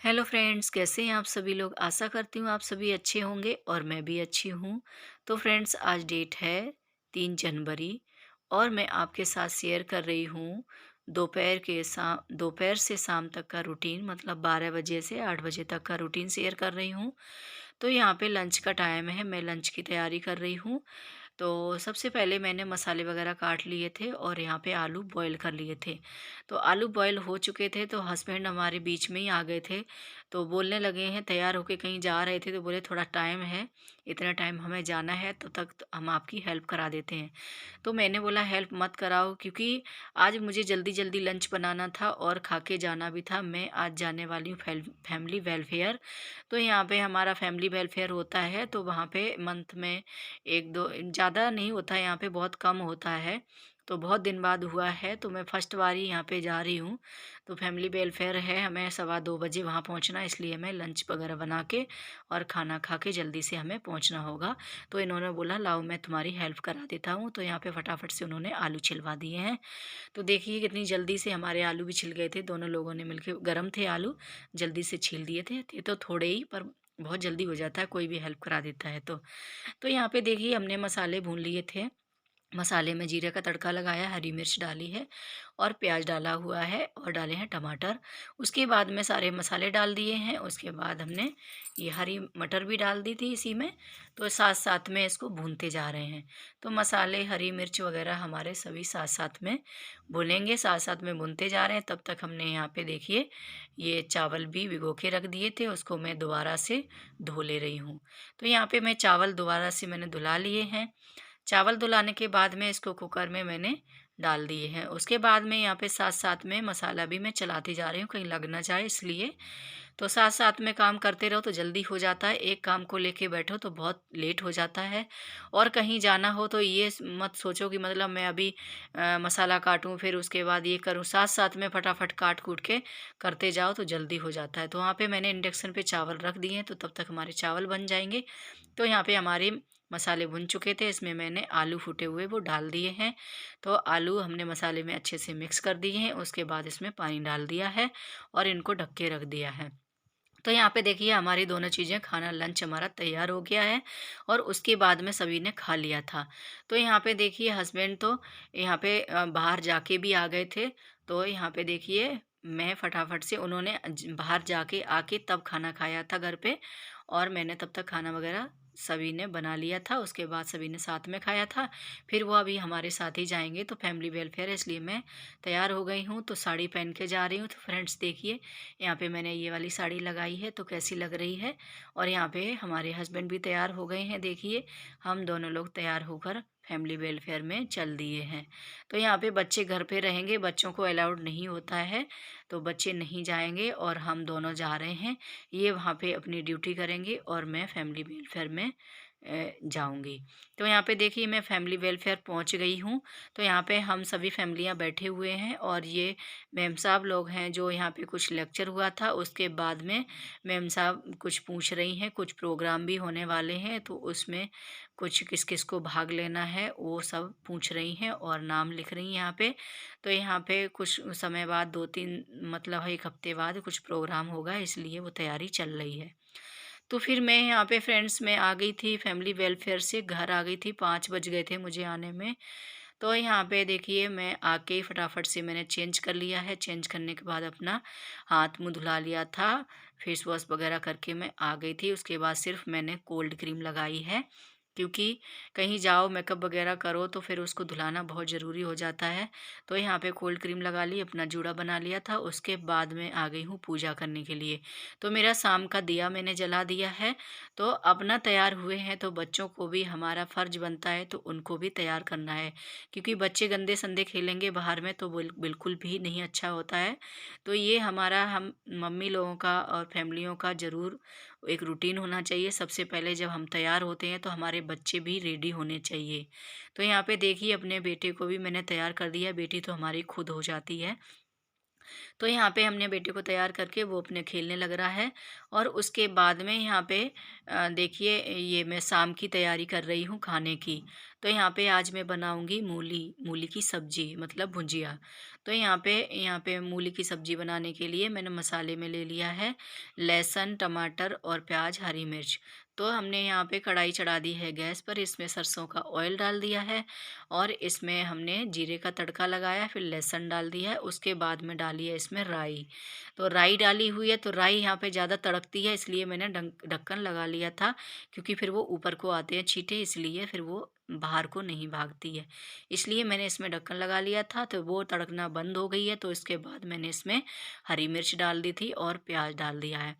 Hello friends, कैसे हैं आप सभी लोग। आशा करती हूँ आप सभी अच्छे होंगे और मैं भी अच्छी हूँ। तो फ्रेंड्स, आज डेट है 3 जनवरी और मैं आपके साथ शेयर कर रही हूँ दोपहर से शाम तक का रूटीन, मतलब 12 बजे से 8 बजे तक का रूटीन शेयर कर रही हूँ। तो यहाँ पे लंच का टाइम है, मैं लंच की तैयारी कर रही हूँ। तो सबसे पहले मैंने मसाले वगैरह काट लिए थे और यहाँ पे आलू बॉईल कर लिए थे। तो आलू बॉईल हो चुके थे तो हस्बैंड हमारे बीच में ही आ गए थे। तो बोलने लगे हैं, तैयार होके कहीं जा रहे थे तो बोले थोड़ा टाइम है, इतना टाइम हमें जाना है, तो तक तो हम आपकी हेल्प करा देते हैं। तो मैंने बोला हेल्प मत कराओ, क्योंकि आज मुझे जल्दी जल्दी लंच बनाना था और खा के जाना भी था। मैं आज जाने वाली हूँ फैमिली वेलफेयर। तो यहाँ पे हमारा फैमिली वेलफेयर होता है, तो वहाँ पे मंथ में एक दो, ज़्यादा नहीं होता है, यहाँ पे बहुत कम होता है। तो बहुत दिन बाद हुआ है, तो मैं फर्स्ट बारी यहाँ पे जा रही हूँ। तो फैमिली वेलफेयर है, हमें 2:15 बजे वहाँ पहुँचना है, इसलिए मैं लंच वगैरह बना के और खाना खा के जल्दी से हमें पहुँचना होगा। तो इन्होंने बोला लाओ मैं तुम्हारी हेल्प करा देता हूँ, तो यहाँ पे फटाफट से उन्होंने आलू छिलवा दिए हैं। तो देखिए कितनी जल्दी से हमारे आलू भी छिल गए थे, दोनों लोगों ने मिलके, गरम थे आलू, जल्दी से छील दिए थे। ये तो थोड़े ही, पर बहुत जल्दी हो जाता है, कोई भी हेल्प करा देता है तो यहाँ पे देखिए हमने मसाले भून लिए थे। मसाले में जीरे का तड़का लगाया, हरी मिर्च डाली है और प्याज डाला हुआ है और डाले हैं टमाटर। उसके बाद में सारे मसाले डाल दिए हैं। उसके बाद हमने ये हरी मटर भी डाल दी थी इसी में। तो साथ साथ में इसको भूनते जा रहे हैं। तो मसाले, हरी मिर्च वगैरह हमारे सभी साथ साथ में भूनेंगे, साथ साथ में भूनते जा रहे हैं। तब तक हमने यहाँ पे देखिए ये चावल भी भिगो के रख दिए थे, उसको मैं दोबारा से धो ले रही हूँ। तो यहाँ पे मैं चावल दोबारा से मैंने धुला लिए हैं। चावल धुलाने के बाद में इसको कुकर में मैंने डाल दिए हैं। उसके बाद में यहाँ पे साथ साथ में मसाला भी मैं चलाती जा रही हूँ, कहीं लग ना जाए इसलिए। तो साथ साथ में काम करते रहो तो जल्दी हो जाता है, एक काम को लेके बैठो तो बहुत लेट हो जाता है। और कहीं जाना हो तो ये मत सोचो कि मतलब मैं अभी मसाला काटूं फिर उसके बाद ये करूं, साथ साथ में फटाफट काट कूट के करते जाओ तो जल्दी हो जाता है। तो वहाँ पे मैंने इंडक्शन पे चावल रख दिए हैं, तो तब तक हमारे चावल बन जाएंगे। तो यहाँ पे हमारे मसाले भुन चुके थे, इसमें मैंने आलू फूटे हुए वो डाल दिए हैं। तो आलू हमने मसाले में अच्छे से मिक्स कर दिए हैं। उसके बाद इसमें पानी डाल दिया है और इनको ढक के रख दिया है। तो यहाँ पे देखिए हमारी दोनों चीज़ें, खाना लंच हमारा तैयार हो गया है और उसके बाद में सभी ने खा लिया था। तो यहाँ पे देखिए हस्बैंड तो यहाँ पे बाहर जाके भी आ गए थे। तो यहाँ पे देखिए मैं फटाफट से, उन्होंने बाहर जाके आके तब खाना खाया था घर पे, और मैंने तब तक खाना वगैरह सभी ने बना लिया था। उसके बाद सभी ने साथ में खाया था। फिर वो अभी हमारे साथ ही जाएंगे, तो फैमिली वेलफेयर है इसलिए मैं तैयार हो गई हूँ। तो साड़ी पहन के जा रही हूँ। तो फ्रेंड्स देखिए यहाँ पे मैंने ये वाली साड़ी लगाई है, तो कैसी लग रही है। और यहाँ पे हमारे हस्बैंड भी तैयार हो गए हैं, देखिए हम दोनों लोग तैयार होकर फैमिली वेलफेयर में चल दिए हैं। तो यहाँ पे बच्चे घर पे रहेंगे, बच्चों को अलाउड नहीं होता है, तो बच्चे नहीं जाएंगे और हम दोनों जा रहे हैं। ये वहाँ पे अपनी ड्यूटी करेंगे और मैं फैमिली वेलफेयर में जाऊंगी। तो यहाँ पे देखिए मैं फैमिली वेलफेयर पहुँच गई हूँ। तो यहाँ पे हम सभी फैमिलियाँ बैठे हुए हैं और ये मैम साहब लोग हैं, जो यहाँ पे कुछ लेक्चर हुआ था उसके बाद में मैम साहब कुछ पूछ रही हैं, कुछ प्रोग्राम भी होने वाले हैं, तो उसमें कुछ किस किस को भाग लेना है वो सब पूछ रही हैं और नाम लिख रही हैं यहाँ पे। तो यहाँ पे कुछ समय बाद, 2-3 मतलब 1 हफ्ते बाद कुछ प्रोग्राम होगा, इसलिए वो तैयारी चल रही है। तो फिर मैं यहाँ पे फ्रेंड्स में आ गई थी, फैमिली वेलफेयर से घर आ गई थी, 5 बज गए थे मुझे आने में। तो यहाँ पे देखिए मैं आके ही फटाफट से मैंने चेंज कर लिया है। चेंज करने के बाद अपना हाथ मुंह धुला लिया था, फेस वॉश वगैरह करके मैं आ गई थी। उसके बाद सिर्फ मैंने कोल्ड क्रीम लगाई है, क्योंकि कहीं जाओ मेकअप वगैरह करो तो फिर उसको धुलाना बहुत ज़रूरी हो जाता है। तो यहाँ पे कोल्ड क्रीम लगा ली, अपना जूड़ा बना लिया था। उसके बाद में आ गई हूँ पूजा करने के लिए। तो मेरा शाम का दिया मैंने जला दिया है। तो अपना तैयार हुए हैं तो बच्चों को भी हमारा फ़र्ज बनता है, तो उनको भी तैयार करना है, क्योंकि बच्चे गंदे संदे खेलेंगे बाहर में तो बिल्कुल भी नहीं अच्छा होता है। तो ये हमारा, हम मम्मी लोगों का और फैमिलियों का ज़रूर एक रूटीन होना चाहिए। सबसे पहले जब हम तैयार होते हैं तो हमारे बच्चे भी रेडी होने चाहिए। तो यहाँ पे देखिए अपने बेटे को भी मैंने तैयार कर दिया, बेटी तो हमारी खुद हो जाती है। तो यहाँ पे हमने बेटे को तैयार करके वो अपने खेलने लग रहा है। और उसके बाद में यहाँ पे देखिए ये मैं शाम की तैयारी कर रही हूँ खाने की। तो यहाँ पे आज मैं बनाऊँगी मूली, मूली की सब्ज़ी मतलब भुजिया। तो यहाँ पे मूली की सब्ज़ी बनाने के लिए मैंने मसाले में ले लिया है लहसुन, टमाटर और प्याज़, हरी मिर्च। तो हमने यहाँ पे कढ़ाई चढ़ा दी है गैस पर, इसमें सरसों का ऑयल डाल दिया है और इसमें हमने जीरे का तड़का लगाया, फिर लहसुन डाल दिया है, उसके बाद में डाली है इसमें राई। तो राई डाली हुई है, तो राई यहाँ पे ज़्यादा तड़कती है इसलिए मैंने ढक्कन लगा लिया था, क्योंकि फिर वो ऊपर को आते हैं छींटे, इसलिए फिर वो बाहर को नहीं भागती है। इसलिए मैंने इसमें ढक्कन लगा लिया था, तो वो तड़कना बंद हो गई है। तो इसके बाद मैंने इसमें हरी मिर्च डाल दी थी और प्याज डाल दिया है।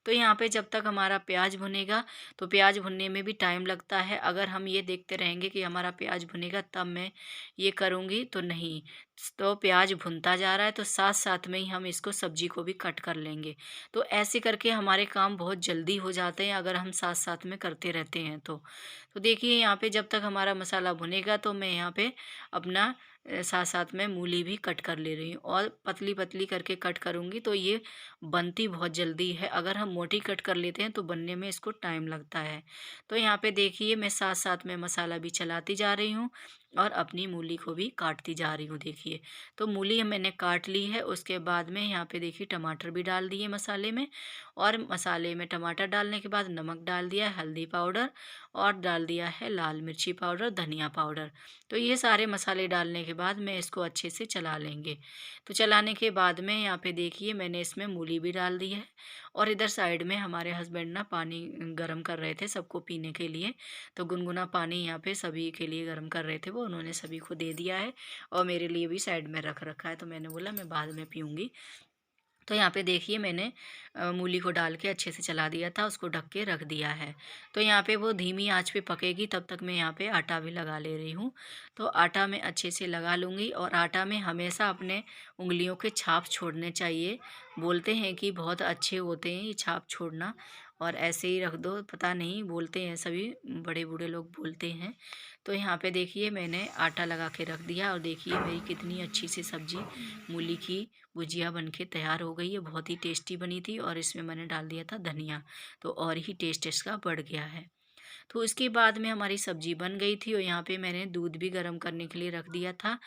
तो यहाँ पे जब तक हमारा प्याज भुनेगा, तो प्याज भुनने में भी टाइम लगता है। अगर हम ये देखते रहेंगे कि हमारा प्याज भुनेगा तब मैं ये करूँगी, तो नहीं। तो प्याज भुनता जा रहा है, तो साथ साथ में ही हम इसको सब्जी को भी कट कर लेंगे। तो ऐसे करके हमारे काम बहुत जल्दी हो जाते हैं अगर हम साथ साथ में करते रहते हैं तो। तो देखिए यहाँ पे जब तक हमारा मसाला भुनेगा, तो मैं यहाँ पे अपना साथ साथ में मूली भी कट कर ले रही हूँ और पतली पतली करके कट करूँगी, तो ये बनती बहुत जल्दी है। अगर हम मोटी कट कर लेते हैं तो बनने में इसको टाइम लगता है। तो यहाँ पे देखिए मैं साथ साथ में मसाला भी चलाती जा रही हूँ और अपनी मूली को भी काटती जा रही हूँ देखिए। तो मूली मैंने काट ली है, उसके बाद में यहाँ पे देखिए टमाटर भी डाल दिए मसाले में। और मसाले में टमाटर डालने के बाद नमक डाल दिया है, हल्दी पाउडर और डाल दिया है लाल मिर्ची पाउडर, धनिया पाउडर। तो ये सारे मसाले डालने के बाद मैं इसको अच्छे से चला लेंगे। तो चलाने के बाद में यहाँ पे देखिए मैंने इसमें मूली भी डाल दी है। और इधर साइड में हमारे हस्बैंड ना पानी गर्म कर रहे थे सबको पीने के लिए। तो गुनगुना पानी यहाँ पे सभी के लिए गर्म कर रहे थे वो, उन्होंने सभी को दे दिया है और मेरे लिए भी साइड में रख रखा है। तो मैंने बोला मैं बाद में पीऊँगी। तो यहाँ पे देखिए मैंने मूली को डाल के अच्छे से चला दिया था, उसको ढक के रख दिया है। तो यहाँ पे वो धीमी आंच पे पकेगी, तब तक मैं यहाँ पे आटा भी लगा ले रही हूँ। तो आटा मैं अच्छे से लगा लूँगी और आटा में हमेशा अपने उँगलियों के छाप छोड़ने चाहिए। बोलते हैं कि बहुत अच्छे होते हैं ये छाप छोड़ना, और ऐसे ही रख दो, पता नहीं बोलते हैं सभी बड़े बूढ़े लोग बोलते हैं। तो यहाँ पे देखिए मैंने आटा लगा के रख दिया और देखिए मेरी कितनी अच्छी सी सब्ज़ी मूली की भुजिया बन के तैयार हो गई है। बहुत ही टेस्टी बनी थी और इसमें मैंने डाल दिया था धनिया, तो और ही टेस्ट इसका बढ़ गया है। तो इसके बाद में हमारी सब्जी बन गई थी और यहाँ पे मैंने दूध भी गर्म करने के लिए रख दिया था।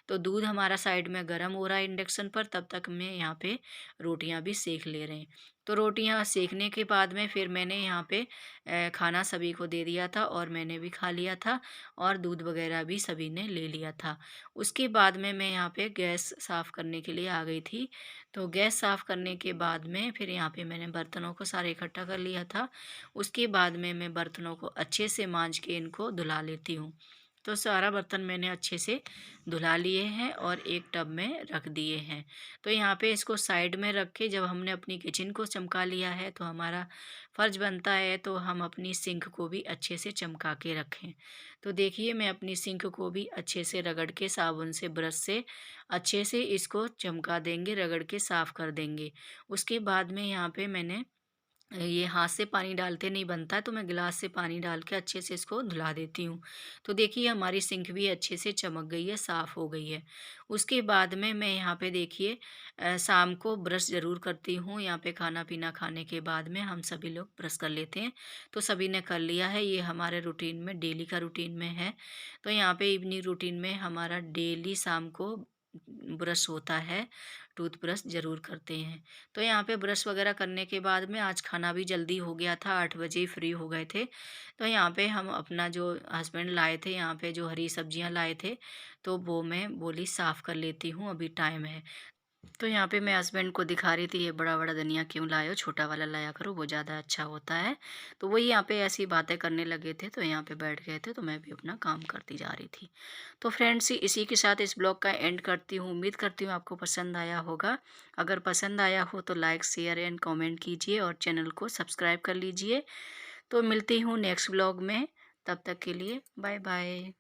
तो दूध हमारा साइड में गर्म हो रहा है इंडक्शन पर, तब तक मैं यहाँ पे रोटियाँ भी सेक ले रहे हैं। तो रोटियाँ सेकने के बाद में फिर मैंने यहाँ पे खाना सभी को दे दिया था और मैंने भी खा लिया था और दूध वगैरह भी सभी ने ले लिया था। उसके बाद में मैं यहाँ पे गैस साफ़ करने के लिए आ गई थी। तो गैस साफ़ करने के बाद में फिर यहाँ पे मैंने बर्तनों को सारे इकट्ठा कर लिया था। उसके बाद में मैं बर्तनों को अच्छे से मांज के इनको धुला लेती हूँ। तो सारा बर्तन मैंने अच्छे से धुला लिए हैं और एक टब में रख दिए हैं। तो यहाँ पे इसको साइड में रख के जब हमने अपनी किचन को चमका लिया है, तो हमारा फ़र्ज़ बनता है तो हम अपनी सिंक को भी अच्छे से चमका के रखें। तो देखिए मैं अपनी सिंक को भी अच्छे से रगड़ के साबुन से, ब्रश से अच्छे से इसको चमका देंगे, रगड़ के साफ़ कर देंगे। उसके बाद में यहाँ पे मैंने ये हाथ से पानी डालते नहीं बनता है, तो मैं गिलास से पानी डाल के अच्छे से इसको धुला देती हूँ। तो देखिए हमारी सिंक भी अच्छे से चमक गई है, साफ़ हो गई है। उसके बाद में मैं यहाँ पे देखिए शाम को ब्रश ज़रूर करती हूँ। यहाँ पे खाना-पीना खाने के बाद में हम सभी लोग ब्रश कर लेते हैं। तो सभी ने कर लिया है, ये हमारे रूटीन में डेली का रूटीन में है। तो यहाँ पे इवनिंग रूटीन में हमारा डेली शाम को ब्रश होता है, टूथब्रश ज़रूर करते हैं। तो यहाँ पे ब्रश वगैरह करने के बाद में आज खाना भी जल्दी हो गया था, 8 बजे ही फ्री हो गए थे। तो यहाँ पे हम अपना जो हस्बैंड लाए थे यहाँ पे जो हरी सब्जियाँ लाए थे, तो वो मैं बोली साफ़ कर लेती हूँ, अभी टाइम है। तो यहाँ पे मैं हस्बैंड को दिखा रही थी ये बड़ा-बड़ा धनिया क्यों लाए हो, छोटा वाला लाया करो वो ज़्यादा अच्छा होता है। तो वही यहाँ पे ऐसी बातें करने लगे थे, तो यहाँ पे बैठ गए थे, तो मैं भी अपना काम करती जा रही थी। तो फ्रेंड्स इसी के साथ इस ब्लॉग का एंड करती हूँ। उम्मीद करती हूँ आपको पसंद आया होगा। अगर पसंद आया हो तो लाइक, शेयर एंड कमेंट कीजिए और चैनल को सब्सक्राइब कर लीजिए। तो मिलती हूँ नेक्स्ट ब्लॉग में, तब तक के लिए बाय बाय।